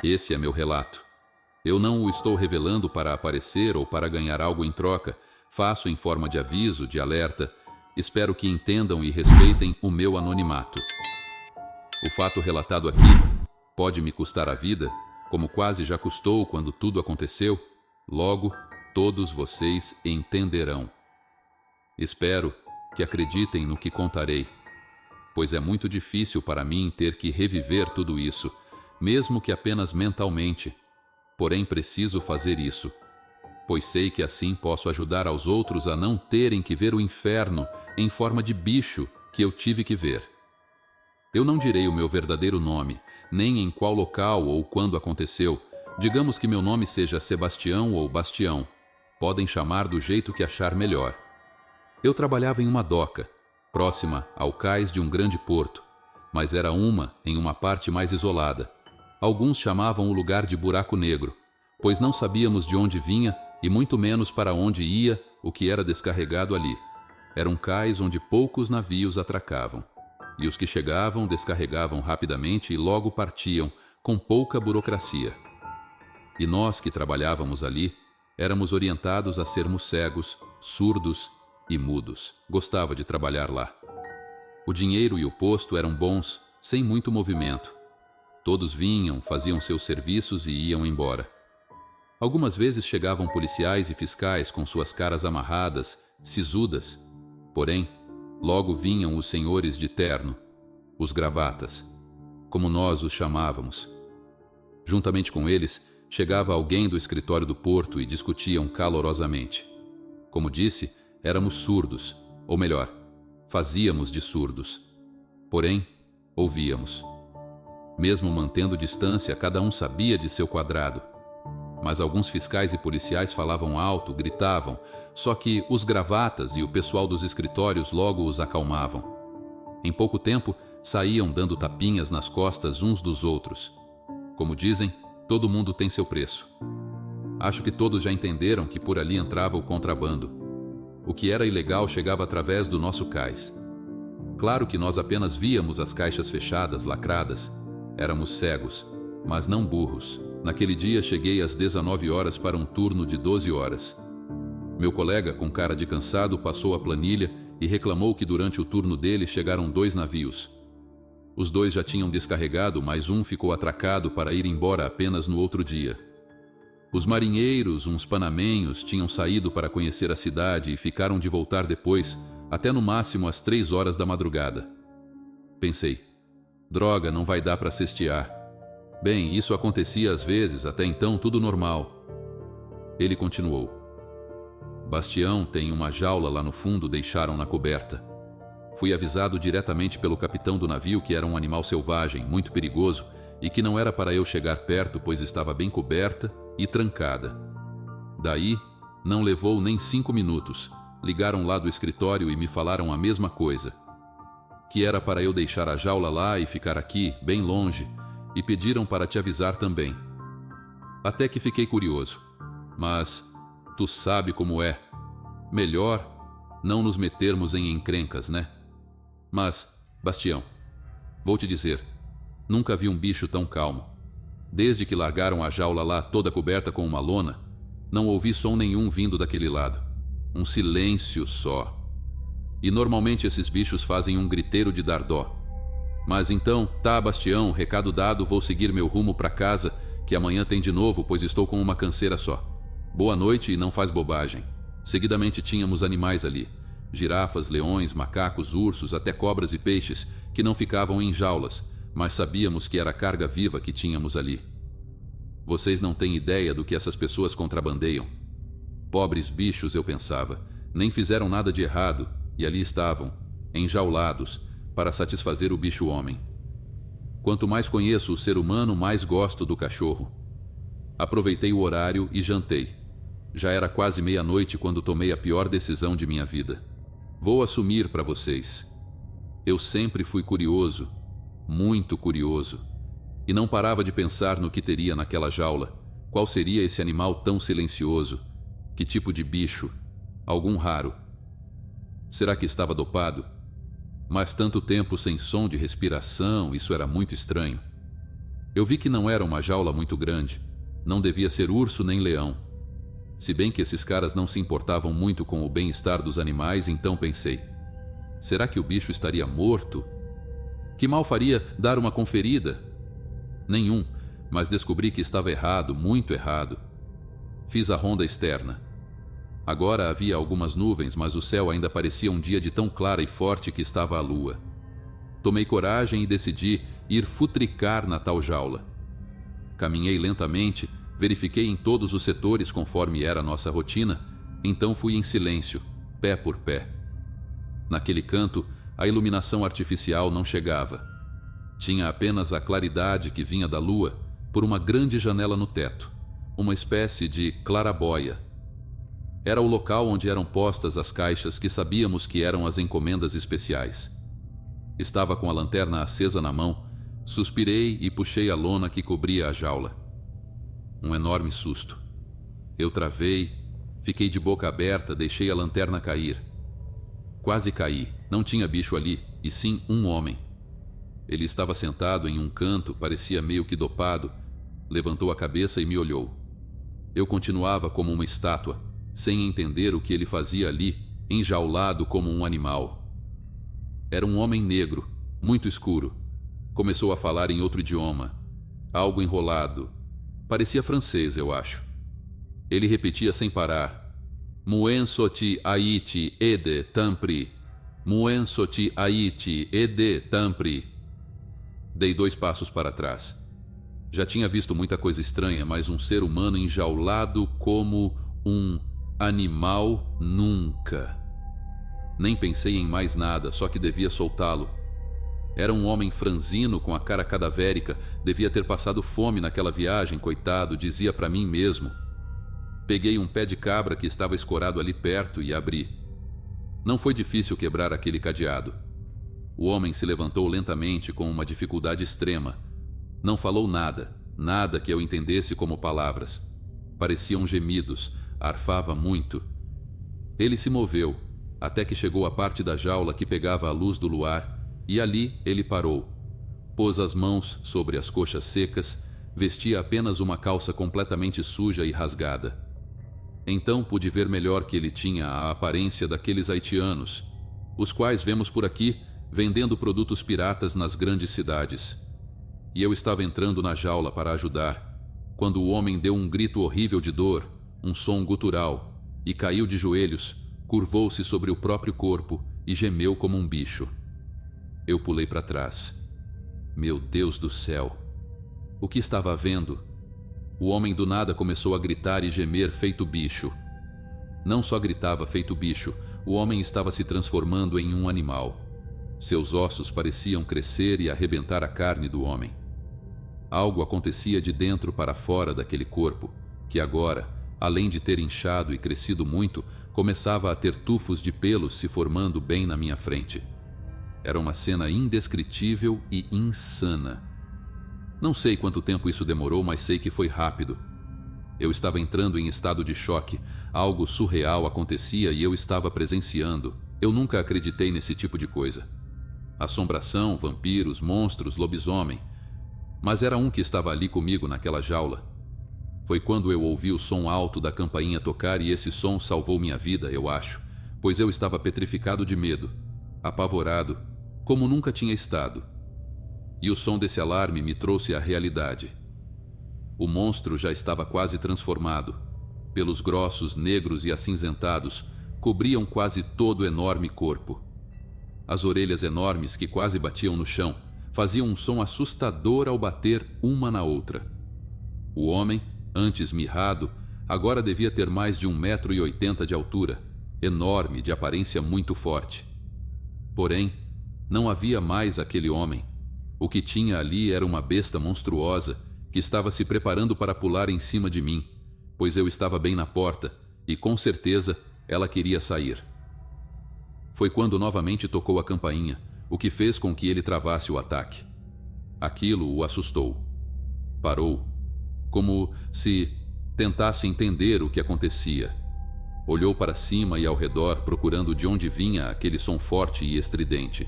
Esse é meu relato. Eu não o estou revelando para aparecer ou para ganhar algo em troca. Faço em forma de aviso, de alerta. Espero que entendam e respeitem o meu anonimato. O fato relatado aqui pode me custar a vida, como quase já custou quando tudo aconteceu. Logo, todos vocês entenderão. Espero que acreditem no que contarei, pois é muito difícil para mim ter que reviver tudo isso, mesmo que apenas mentalmente. Porém, preciso fazer isso, pois sei que assim posso ajudar aos outros a não terem que ver o inferno em forma de bicho que eu tive que ver. Eu não direi o meu verdadeiro nome, nem em qual local ou quando aconteceu. Digamos que meu nome seja Sebastião ou Bastião. Podem chamar do jeito que achar melhor. Eu trabalhava em uma doca, próxima ao cais de um grande porto, mas era em uma parte mais isolada. Alguns chamavam o lugar de buraco negro, pois não sabíamos de onde vinha e muito menos para onde ia o que era descarregado ali. Era um cais onde poucos navios atracavam, e os que chegavam descarregavam rapidamente e logo partiam, com pouca burocracia. E nós que trabalhávamos ali, éramos orientados a sermos cegos, surdos e mudos. Gostava de trabalhar lá. O dinheiro e o posto eram bons, sem muito movimento. Todos vinham, faziam seus serviços e iam embora. Algumas vezes chegavam policiais e fiscais com suas caras amarradas, sisudas. Porém, logo vinham os senhores de terno, os gravatas, como nós os chamávamos. Juntamente com eles, chegava alguém do escritório do porto e discutiam calorosamente. Como disse, éramos surdos, ou melhor, fazíamos de surdos. Porém, ouvíamos. Mesmo mantendo distância, cada um sabia de seu quadrado. Mas alguns fiscais e policiais falavam alto, gritavam, só que os gravatas e o pessoal dos escritórios logo os acalmavam. Em pouco tempo, saíam dando tapinhas nas costas uns dos outros. Como dizem, todo mundo tem seu preço. Acho que todos já entenderam que por ali entrava o contrabando. O que era ilegal chegava através do nosso cais. Claro que nós apenas víamos as caixas fechadas, lacradas. Éramos cegos, mas não burros. Naquele dia cheguei às 19 horas para um turno de 12 horas. Meu colega, com cara de cansado, passou a planilha e reclamou que durante o turno dele chegaram 2 navios. Os 2 já tinham descarregado, mas um ficou atracado para ir embora apenas no outro dia. Os marinheiros, uns panamenhos, tinham saído para conhecer a cidade e ficaram de voltar depois, até no máximo às 3 horas da madrugada. Pensei, droga, não vai dar para cestear. Bem, isso acontecia às vezes, até então tudo normal. Ele continuou. Bastião tem uma jaula lá no fundo, deixaram na coberta. Fui avisado diretamente pelo capitão do navio que era um animal selvagem, muito perigoso, e que não era para eu chegar perto, pois estava bem coberta e trancada. Daí, não levou nem 5 minutos. Ligaram lá do escritório e me falaram a mesma coisa. Que era para eu deixar a jaula lá e ficar aqui, bem longe, e pediram para te avisar também. Até que fiquei curioso. Mas, tu sabe como é. Melhor não nos metermos em encrencas, né? Mas, Bastião, vou te dizer, nunca vi um bicho tão calmo. Desde que largaram a jaula lá toda coberta com uma lona, não ouvi som nenhum vindo daquele lado. Um silêncio só. E normalmente esses bichos fazem um griteiro de dar dó. Mas então, tá, Bastião, recado dado, vou seguir meu rumo para casa, que amanhã tem de novo, pois estou com uma canseira só. Boa noite e não faz bobagem. Seguidamente tínhamos animais ali. Girafas, leões, macacos, ursos, até cobras e peixes, que não ficavam em jaulas, mas sabíamos que era a carga viva que tínhamos ali. Vocês não têm ideia do que essas pessoas contrabandeiam. Pobres bichos, eu pensava, nem fizeram nada de errado, e ali estavam, enjaulados, para satisfazer o bicho-homem. Quanto mais conheço o ser humano, mais gosto do cachorro. Aproveitei o horário e jantei. Já era quase meia-noite quando tomei a pior decisão de minha vida. Vou assumir para vocês. Eu sempre fui curioso, muito curioso, e não parava de pensar no que teria naquela jaula. Qual seria esse animal tão silencioso? Que tipo de bicho? Algum raro? Será que estava dopado? Mas tanto tempo sem som de respiração, isso era muito estranho. Eu vi que não era uma jaula muito grande. Não devia ser urso nem leão. Se bem que esses caras não se importavam muito com o bem-estar dos animais, então pensei: será que o bicho estaria morto? Que mal faria dar uma conferida? Nenhum, mas descobri que estava errado, muito errado. Fiz a ronda externa. Agora havia algumas nuvens, mas o céu ainda parecia um dia de tão clara e forte que estava a lua. Tomei coragem e decidi ir futricar na tal jaula. Caminhei lentamente, verifiquei em todos os setores conforme era a nossa rotina, então fui em silêncio, pé por pé. Naquele canto, a iluminação artificial não chegava. Tinha apenas a claridade que vinha da lua por uma grande janela no teto, uma espécie de clarabóia. Era o local onde eram postas as caixas que sabíamos que eram as encomendas especiais. Estava com a lanterna acesa na mão, suspirei e puxei a lona que cobria a jaula. Um enorme susto. Eu travei, fiquei de boca aberta, deixei a lanterna cair. Quase caí, não tinha bicho ali, e sim um homem. Ele estava sentado em um canto, parecia meio que dopado, levantou a cabeça e me olhou. Eu continuava como uma estátua, sem entender o que ele fazia ali, enjaulado como um animal. Era um homem negro, muito escuro. Começou a falar em outro idioma, algo enrolado. Parecia francês, eu acho. Ele repetia sem parar: Muen soti aiti ede tampri. Muen soti aiti ede tampri. Dei 2 passos para trás. Já tinha visto muita coisa estranha, mas um ser humano enjaulado como um animal nunca. Nem pensei em mais nada, só que devia soltá-lo. Era um homem franzino com a cara cadavérica, devia ter passado fome naquela viagem, coitado, dizia para mim mesmo. Peguei um pé de cabra que estava escorado ali perto e abri. Não foi difícil quebrar aquele cadeado. O homem se levantou lentamente com uma dificuldade extrema. Não falou nada, nada que eu entendesse como palavras. Pareciam gemidos, arfava muito. Ele se moveu, até que chegou à parte da jaula que pegava a luz do luar, e ali ele parou. Pôs as mãos sobre as coxas secas, vestia apenas uma calça completamente suja e rasgada. Então pude ver melhor que ele tinha a aparência daqueles haitianos, os quais vemos por aqui vendendo produtos piratas nas grandes cidades. E eu estava entrando na jaula para ajudar, quando o homem deu um grito horrível de dor, um som gutural, e caiu de joelhos, curvou-se sobre o próprio corpo e gemeu como um bicho. Eu pulei para trás. Meu Deus do céu! O que estava vendo? O homem do nada começou a gritar e gemer feito bicho. Não só gritava feito bicho, o homem estava se transformando em um animal. Seus ossos pareciam crescer e arrebentar a carne do homem. Algo acontecia de dentro para fora daquele corpo, que agora, além de ter inchado e crescido muito, começava a ter tufos de pelos se formando bem na minha frente. Era uma cena indescritível e insana. Não sei quanto tempo isso demorou, mas sei que foi rápido. Eu estava entrando em estado de choque. Algo surreal acontecia e eu estava presenciando. Eu nunca acreditei nesse tipo de coisa. Assombração, vampiros, monstros, lobisomem. Mas era um que estava ali comigo naquela jaula. Foi quando eu ouvi o som alto da campainha tocar e esse som salvou minha vida, eu acho, pois eu estava petrificado de medo, apavorado, como nunca tinha estado. E o som desse alarme me trouxe à realidade. O monstro já estava quase transformado. Pelos grossos, negros e acinzentados cobriam quase todo o enorme corpo. As orelhas enormes que quase batiam no chão faziam um som assustador ao bater uma na outra. O homem, antes mirrado, agora devia ter mais de 1,80 m de altura, enorme, de aparência muito forte. Porém, não havia mais aquele homem. O que tinha ali era uma besta monstruosa que estava se preparando para pular em cima de mim, pois eu estava bem na porta e, com certeza, ela queria sair. Foi quando novamente tocou a campainha, o que fez com que ele travasse o ataque. Aquilo o assustou. Parou, como se tentasse entender o que acontecia. Olhou para cima e ao redor, procurando de onde vinha aquele som forte e estridente.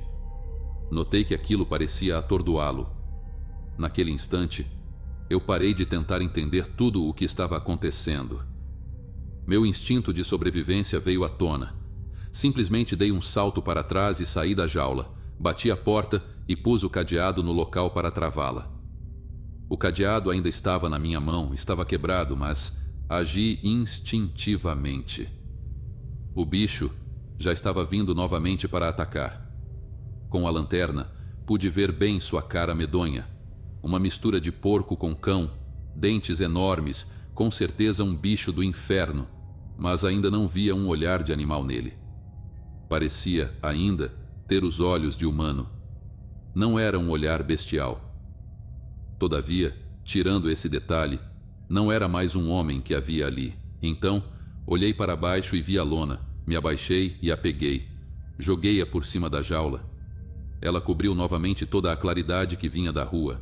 Notei que aquilo parecia atordoá-lo. Naquele instante, eu parei de tentar entender tudo o que estava acontecendo. Meu instinto de sobrevivência veio à tona. Simplesmente dei um salto para trás e saí da jaula, bati a porta e pus o cadeado no local para travá-la. O cadeado ainda estava na minha mão, estava quebrado, mas agi instintivamente. O bicho já estava vindo novamente para atacar. Com a lanterna, pude ver bem sua cara medonha. Uma mistura de porco com cão, dentes enormes, com certeza um bicho do inferno, mas ainda não via um olhar de animal nele. Parecia, ainda, ter os olhos de humano. Não era um olhar bestial. Todavia, tirando esse detalhe, não era mais um homem que havia ali. Então, olhei para baixo e vi a lona. Me abaixei e a peguei. Joguei-a por cima da jaula. Ela cobriu novamente toda a claridade que vinha da rua.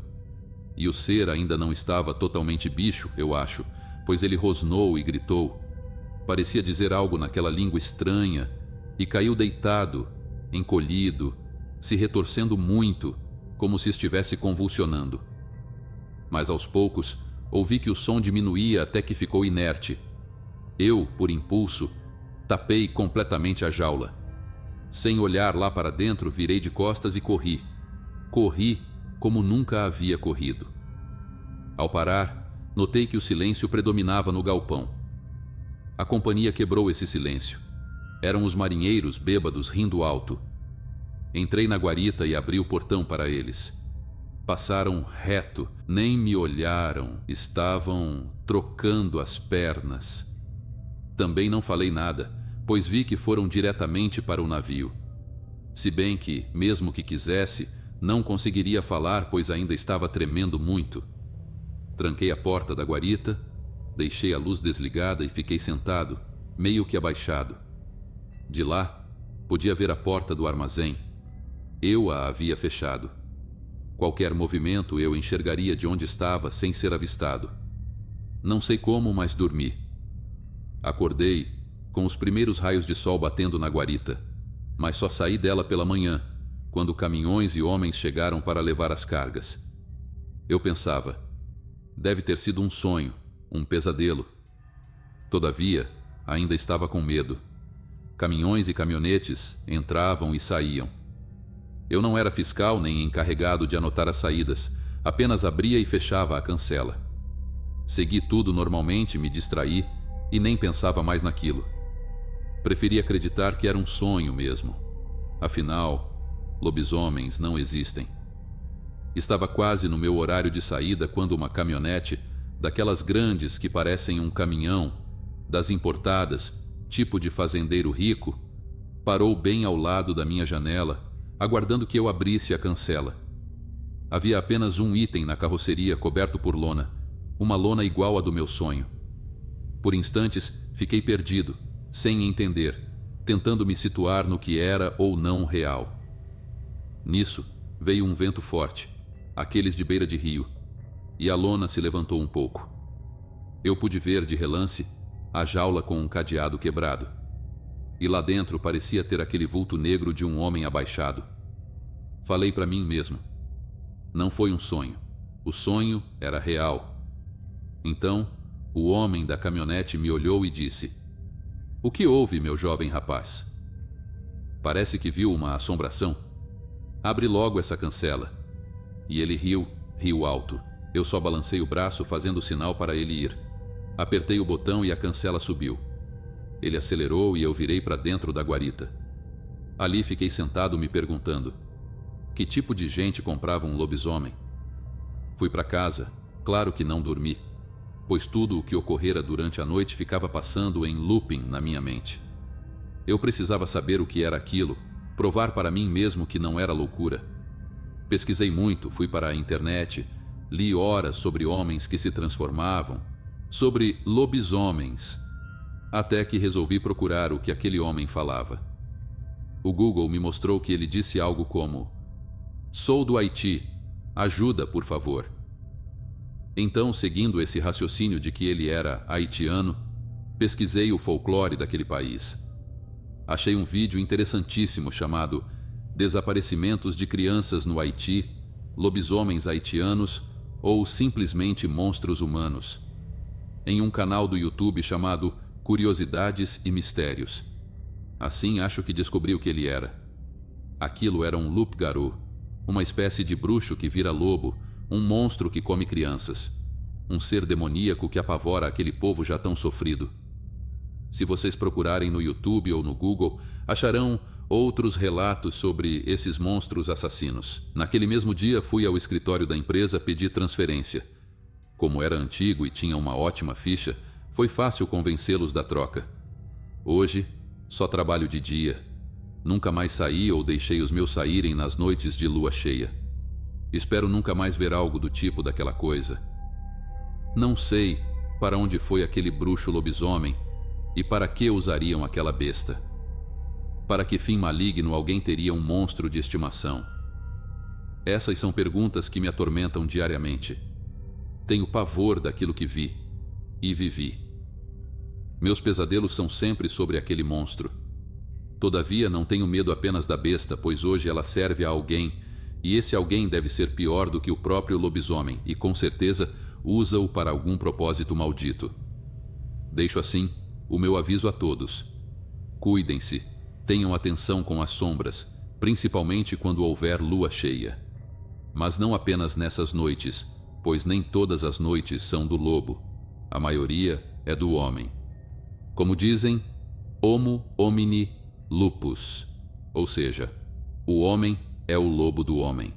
E o ser ainda não estava totalmente bicho, eu acho, pois ele rosnou e gritou. Parecia dizer algo naquela língua estranha e caiu deitado, encolhido, se retorcendo muito, como se estivesse convulsionando. Mas aos poucos, ouvi que o som diminuía até que ficou inerte. Eu, por impulso, tapei completamente a jaula. Sem olhar lá para dentro, virei de costas e corri. Corri como nunca havia corrido. Ao parar, notei que o silêncio predominava no galpão. A companhia quebrou esse silêncio. Eram os marinheiros bêbados rindo alto. Entrei na guarita e abri o portão para eles. Passaram reto, nem me olharam, estavam trocando as pernas. Também não falei nada, pois vi que foram diretamente para o navio. Se bem que, mesmo que quisesse, não conseguiria falar, pois ainda estava tremendo muito. Tranquei a porta da guarita, deixei a luz desligada e fiquei sentado, meio que abaixado. De lá, podia ver a porta do armazém. Eu a havia fechado. Qualquer movimento eu enxergaria de onde estava sem ser avistado. Não sei como, mas dormi. Acordei com os primeiros raios de sol batendo na guarita, mas só saí dela pela manhã, quando caminhões e homens chegaram para levar as cargas. Eu pensava, deve ter sido um sonho, um pesadelo. Todavia, ainda estava com medo. Caminhões e caminhonetes entravam e saíam. Eu não era fiscal nem encarregado de anotar as saídas, apenas abria e fechava a cancela. Segui tudo normalmente, me distraí e nem pensava mais naquilo. Preferi acreditar que era um sonho mesmo. Afinal, lobisomens não existem. Estava quase no meu horário de saída quando uma caminhonete, daquelas grandes que parecem um caminhão, das importadas, tipo de fazendeiro rico, parou bem ao lado da minha janela, aguardando que eu abrisse a cancela. Havia apenas um item na carroceria coberto por lona, uma lona igual à do meu sonho. Por instantes, fiquei perdido, sem entender, tentando me situar no que era ou não real. Nisso, veio um vento forte, aqueles de beira de rio, e a lona se levantou um pouco. Eu pude ver, de relance, a jaula com um cadeado quebrado. E lá dentro parecia ter aquele vulto negro de um homem abaixado. Falei para mim mesmo. Não foi um sonho. O sonho era real. Então, o homem da caminhonete me olhou e disse: "O que houve, meu jovem rapaz? Parece que viu uma assombração. Abre logo essa cancela." E ele riu alto. Eu só balancei o braço fazendo sinal para ele ir. Apertei o botão e a cancela subiu. Ele acelerou e eu virei para dentro da guarita. Ali fiquei sentado me perguntando: que tipo de gente comprava um lobisomem? Fui para casa, claro que não dormi, pois tudo o que ocorrera durante a noite ficava passando em looping na minha mente. Eu precisava saber o que era aquilo, provar para mim mesmo que não era loucura. Pesquisei muito, fui para a internet, li horas sobre homens que se transformavam, sobre lobisomens, até que resolvi procurar o que aquele homem falava. O Google me mostrou que ele disse algo como: "Sou do Haiti, ajuda, por favor." Então, seguindo esse raciocínio de que ele era haitiano, pesquisei o folclore daquele país. Achei um vídeo interessantíssimo chamado desaparecimentos de crianças no Haiti, lobisomens haitianos ou simplesmente monstros humanos. Em um canal do YouTube chamado Curiosidades e Mistérios. Assim acho que descobri o que ele era. Aquilo era um loup-garou, uma espécie de bruxo que vira lobo, um monstro que come crianças, um ser demoníaco que apavora aquele povo já tão sofrido. Se vocês procurarem no YouTube ou no Google, acharão outros relatos sobre esses monstros assassinos. Naquele mesmo dia fui ao escritório da empresa pedir transferência. Como era antigo e tinha uma ótima ficha, foi fácil convencê-los da troca. Hoje, só trabalho de dia. Nunca mais saí ou deixei os meus saírem nas noites de lua cheia. Espero nunca mais ver algo do tipo daquela coisa. Não sei para onde foi aquele bruxo lobisomem e para que usariam aquela besta. Para que fim maligno alguém teria um monstro de estimação? Essas são perguntas que me atormentam diariamente. Tenho pavor daquilo que vi e vivi. Meus pesadelos são sempre sobre aquele monstro. Todavia, não tenho medo apenas da besta, pois hoje ela serve a alguém, e esse alguém deve ser pior do que o próprio lobisomem, e com certeza usa-o para algum propósito maldito. Deixo assim o meu aviso a todos. Cuidem-se, tenham atenção com as sombras, principalmente quando houver lua cheia. Mas não apenas nessas noites, pois nem todas as noites são do lobo. A maioria é do homem. Como dizem, homo homini lupus, ou seja, o homem é o lobo do homem.